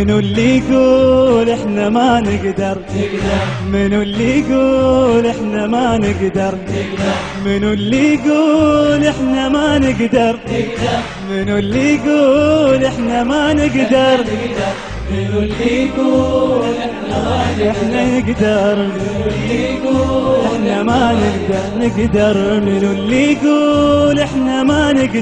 منو اللي يقول احنا ما نقدر؟ منو اللي يقول احنا ما نقدر؟ منو اللي يقول احنا ما نقدر؟ منو اللي يقول احنا ما نقدر؟ منو اللي يقول احنا نقدر؟ احنا ما نقدر؟ منو اللي يقول احنا ما نقدر؟